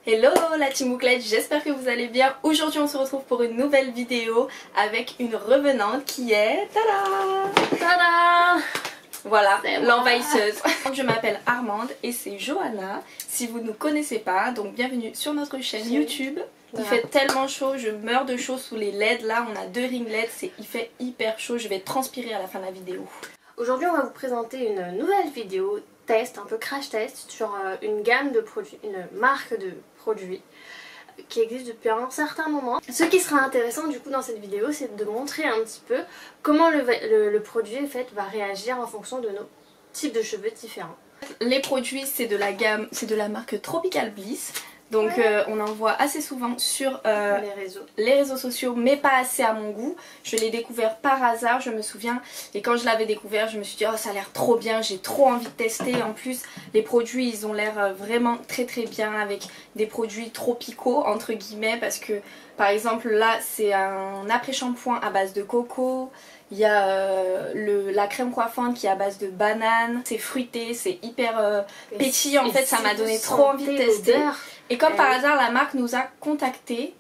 Hello la team bouclette, j'espère que vous allez bien. Aujourd'hui on se retrouve pour une nouvelle vidéo avec une revenante qui est... Tada tada. Voilà, l'envahisseuse. Je m'appelle Armande et c'est Johanna. Si vous ne nous connaissez pas, donc bienvenue sur notre chaîne YouTube. Il fait tellement chaud, je meurs de chaud sous les LED. Là on a 2 rings LED, il fait hyper chaud, je vais transpirer à la fin de la vidéo. Aujourd'hui on va vous présenter une nouvelle vidéo test, un peu crash test sur une gamme de produits, une marque de produits qui existe depuis un certain moment. Ce qui sera intéressant du coup dans cette vidéo, c'est de montrer un petit peu comment le produit en fait va réagir en fonction de nos types de cheveux différents. Les produits c'est de la gamme, c'est de la marque Tropical Bliss. Donc on en voit assez souvent sur les réseaux sociaux, mais pas assez à mon goût. Je l'ai découvert par hasard, je me souviens. Et quand je l'avais découvert, je me suis dit oh ça a l'air trop bien, j'ai trop envie de tester. En plus les produits ils ont l'air vraiment très bien avec des produits tropicaux entre guillemets. Parce que par exemple là c'est un après-shampoing à base de coco. Il y a la crème coiffante qui est à base de banane. C'est fruité, c'est hyper pétillant. En fait ça m'a donné trop envie de tester. Et comme par hasard la marque nous a contactés.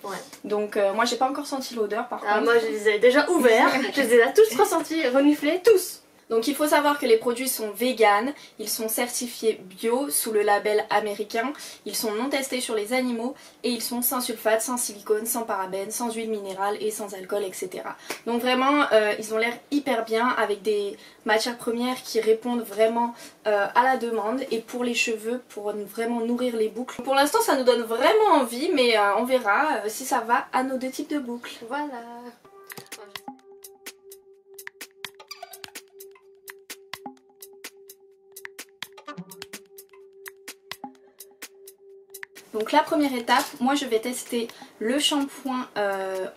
Donc moi j'ai pas encore senti l'odeur par contre. Moi je les ai déjà ouverts, je les ai tous ressentis, reniflés, tous. Donc il faut savoir que les produits sont véganes, ils sont certifiés bio sous le label américain, ils sont non testés sur les animaux et ils sont sans sulfate, sans silicone, sans parabènes, sans huile minérale et sans alcool, etc. Donc vraiment ils ont l'air hyper bien avec des matières premières qui répondent vraiment à la demande et pour les cheveux, pour vraiment nourrir les boucles. Pour l'instant ça nous donne vraiment envie mais on verra si ça va à nos 2 types de boucles. Voilà. Donc la première étape, moi je vais tester le shampoing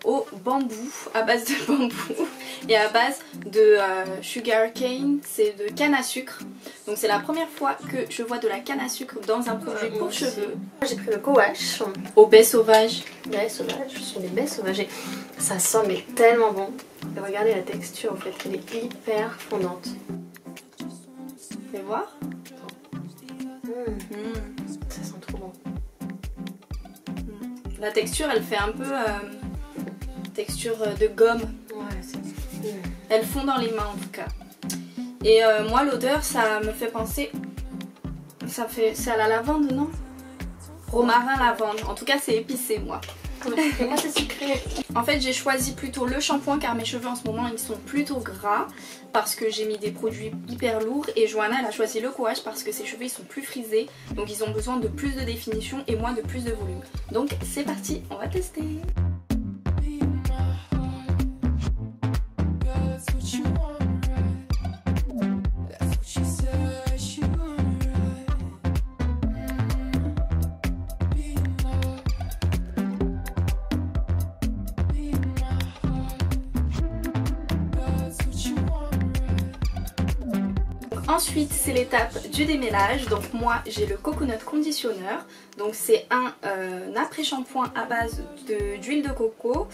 au bambou, à base de bambou et à base de sugar cane, c'est de canne à sucre. Donc c'est la première fois que je vois de la canne à sucre dans un produit pour cheveux. J'ai pris le co-wash. Au baies sauvages. Baies sauvages, ce sont des baies sauvages et ça sent mais tellement bon. Et regardez la texture en fait, elle est hyper fondante. Fais voir. Ça sent trop bon. La texture elle fait un peu texture de gomme. Elle fond dans les mains en tout cas. Et moi l'odeur ça me fait penser, c'est à la lavande non? Romarin lavande, en tout cas c'est épicé moi. Et moi c'est sucré. En fait j'ai choisi plutôt le shampoing car mes cheveux en ce moment ils sont plutôt gras parce que j'ai mis des produits hyper lourds et Johanna elle a choisi le co-wash parce que ses cheveux ils sont plus frisés donc ils ont besoin de plus de définition et moi de plus de volume. Donc c'est parti, on va tester. Ensuite c'est l'étape du démêlage, donc moi j'ai le coconut conditioner, donc c'est un après-shampoing à base d'huile de coco,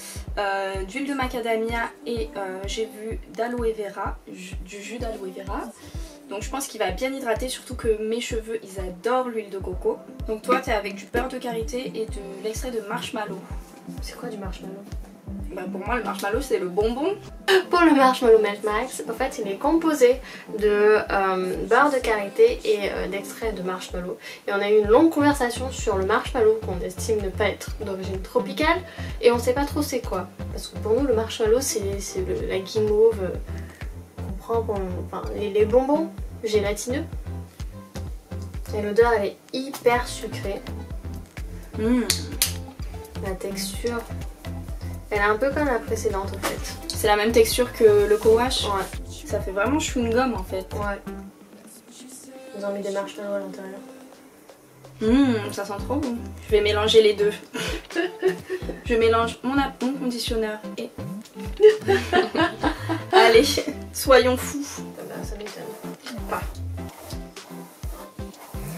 d'huile de macadamia et j'ai vu d'aloe vera, du jus d'aloe vera. Donc je pense qu'il va bien hydrater, surtout que mes cheveux ils adorent l'huile de coco. Donc toi t'es avec du beurre de karité et de l'extrait de marshmallow. C'est quoi du marshmallow? Bah pour moi le marshmallow c'est le bonbon. Pour le marshmallow melt max, en fait il est composé de beurre de karité et d'extrait de marshmallow. Et on a eu une longue conversation sur le marshmallow qu'on estime ne pas être d'origine tropicale et on sait pas trop c'est quoi. Parce que pour nous le marshmallow c'est la guimauve qu'on prend pour les bonbons gélatineux. Et l'odeur elle est hyper sucrée. La texture... elle est un peu comme la précédente en fait. C'est la même texture que le co-wash. Ouais. Ça fait vraiment chewing-gum en fait. Ouais. Ils ont mis des marshmallows à l'intérieur. Ça sent trop bon. Je vais mélanger les deux. Je mélange mon conditionneur et... Allez, soyons fous. Ça m'étonne. Pas.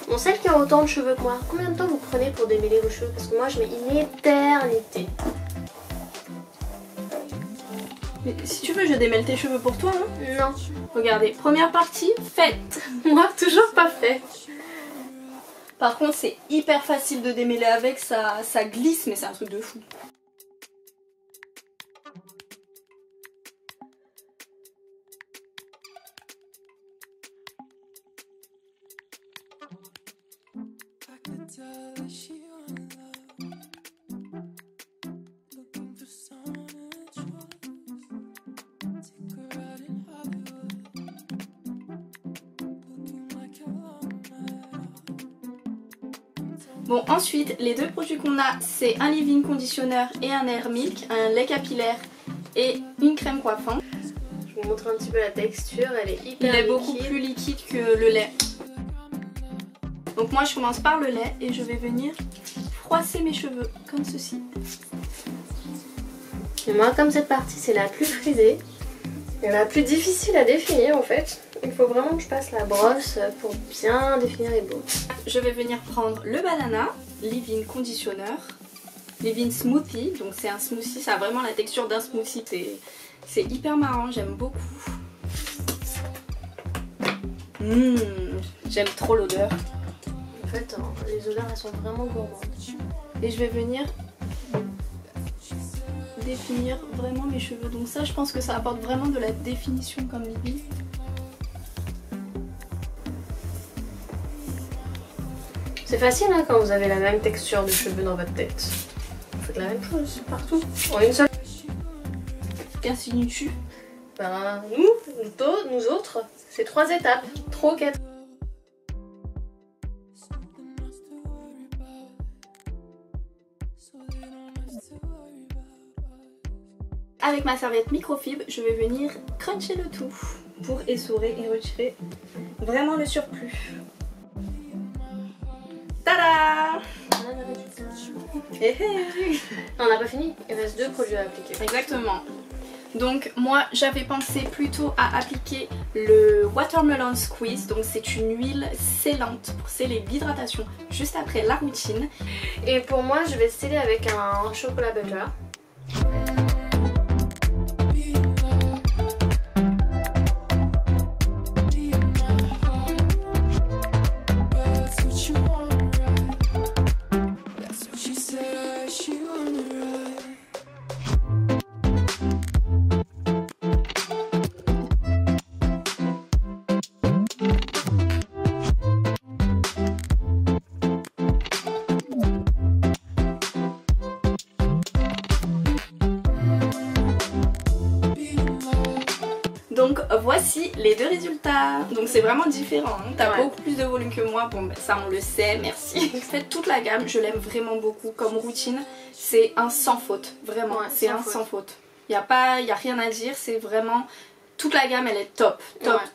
Bon, celle qui a autant de cheveux que moi, combien de temps vous prenez pour démêler vos cheveux? Parce que moi je mets une éternité. Mais si tu veux, je démêle tes cheveux pour toi. Hein. Non. Regardez, première partie, faite. Moi, toujours pas fait. Par contre c'est hyper facile de démêler avec, ça glisse mais c'est un truc de fou. Bon, ensuite les deux produits qu'on a, c'est un leave-in conditioner et un hair milk, un lait capillaire et une crème coiffante. Je vous montre un petit peu la texture, elle est hyper Il est beaucoup plus liquide que le lait. Donc moi je commence par le lait et je vais venir froisser mes cheveux comme ceci. Et moi, comme cette partie c'est la plus frisée et la plus difficile à définir en fait, il faut vraiment que je passe la brosse pour bien définir les boucles. Je vais venir prendre le banana, leave-in conditioner, leave-in smoothie, donc c'est un smoothie, ça a vraiment la texture d'un smoothie, c'est hyper marrant, j'aime beaucoup. J'aime trop l'odeur. En fait, les odeurs elles sont vraiment gourmandes. Et je vais venir définir vraiment mes cheveux, donc ça je pense que ça apporte vraiment de la définition comme leave-in. C'est facile hein, quand vous avez la même texture de cheveux dans votre tête. Vous faites la même chose partout, en une seule. Qu'insinues-tu? Ben nous autres, c'est 3 étapes, 3 ou 4. Avec ma serviette microfibre, je vais venir cruncher le tout pour essorer et retirer vraiment le surplus. Tada! On n'a pas fini, il reste 2 produits à appliquer. Exactement. Donc moi j'avais pensé plutôt à appliquer le Watermelon Squeeze, donc c'est une huile scellante pour sceller l'hydratation juste après la routine. Et pour moi je vais sceller avec un chocolat butter. Donc voici les deux résultats. Donc c'est vraiment différent, hein. T'as beaucoup plus de volume que moi, bon bah, ça on le sait, merci. En fait toute la gamme je l'aime vraiment beaucoup comme routine, c'est un sans faute, vraiment, c'est un sans faute. Y a rien à dire, c'est vraiment, toute la gamme elle est top,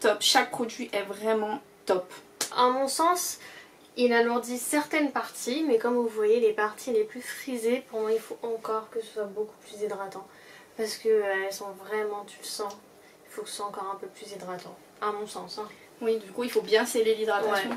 top. Chaque produit est vraiment top. À mon sens, il alourdit certaines parties, mais comme vous voyez les parties les plus frisées, pour moi il faut encore que ce soit beaucoup plus hydratant. Parce que elles sont vraiment, tu le sens. Il faut que ce soit encore un peu plus hydratant, à mon sens. Hein. Oui, du coup il faut bien sceller l'hydratation. Ouais.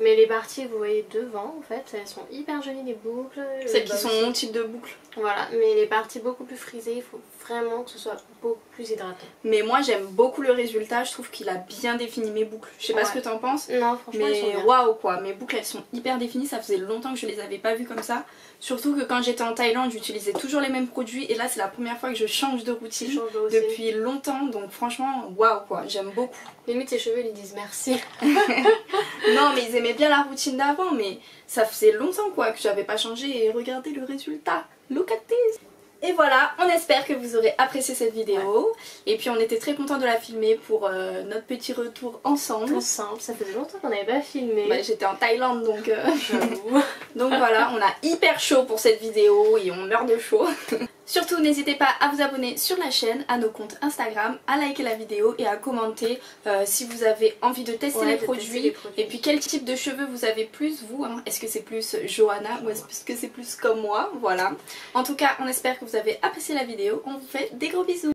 Mais les parties que vous voyez devant, en fait, elles sont hyper jolies, les boucles. Celles qui sont mon type de boucle. Voilà, mais les parties beaucoup plus frisées, il faut vraiment que ce soit beaucoup plus hydratant. Mais moi j'aime beaucoup le résultat, je trouve qu'il a bien défini mes boucles. Je sais pas ce que t'en penses. Non, franchement, mais waouh quoi, mes boucles elles sont hyper définies, ça faisait longtemps que je les avais pas vues comme ça. Surtout que quand j'étais en Thaïlande, j'utilisais toujours les mêmes produits et là c'est la première fois que je change de routine depuis longtemps, donc franchement waouh quoi, j'aime beaucoup. Limite tes cheveux ils disent merci. Non mais ils aimaient bien la routine d'avant, mais ça faisait longtemps quoi que j'avais pas changé et regardez le résultat. Look at this! Et voilà, on espère que vous aurez apprécié cette vidéo. Et puis on était très contents de la filmer pour notre petit retour ensemble. Ça faisait longtemps qu'on n'avait pas filmé. Bah, j'étais en Thaïlande donc donc voilà, on a hyper chaud pour cette vidéo et on meurt de chaud. Surtout n'hésitez pas à vous abonner sur la chaîne, à nos comptes Instagram, à liker la vidéo et à commenter si vous avez envie de tester les produits. Et puis quel type de cheveux vous avez plus vous, hein. Est-ce que c'est plus Johanna ou est-ce que c'est plus comme moi? Voilà. En tout cas on espère que vous avez apprécié la vidéo, on vous fait des gros bisous.